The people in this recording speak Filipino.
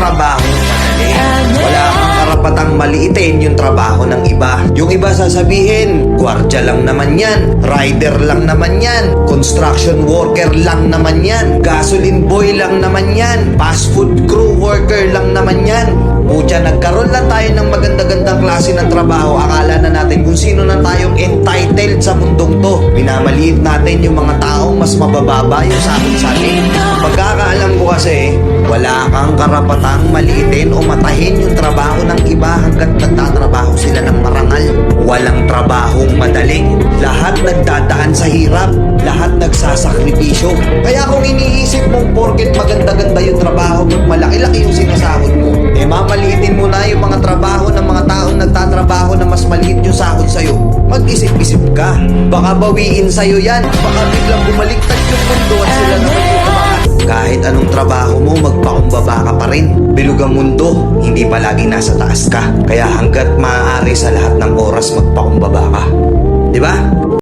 trabaho madali. Wala kang karapatang maliitin yung trabaho ng iba. Yung iba sasabihin, gwardiya lang naman yan, rider lang naman yan, construction worker lang naman yan, gasoline boy lang naman yan, fast food crew worker lang naman yan. Pucha, nagkaroon lang tayo ng maganda-gandang klase ng trabaho. Akala na natin kung sino na tayong entitled sa mundong to. Minamaliit natin yung mga taong mas mabababa yung sa atin. Pagkakaalam ko kasi, wala kang karapatang maliitin o matahin yung trabaho ng iba hanggat nagtatrabaho sila ng marangal. Walang trabahong madali. Lahat nagdadaan sa hirap. Lahat nagsasakripisyo. Kaya kung iniisip mong porket maganda-ganda yung trabaho mo, malaki-laki yung sinasahod mo, mamaliitin mo na yung mga trabaho ng mga taong nagtatrabaho na mas maliit yung sahod sa'yo. Mag-isip-isip ka. Baka bawiin sa'yo yan. Baka biglang bumaliktad yung mundo at sila naman yung umangat. Kahit anong trabaho mo, magpakumbaba ka pa rin. Bilog ang mundo, hindi palagi nasa taas ka. Kaya hanggat maaari sa lahat ng oras, magpakumbaba ka. Diba?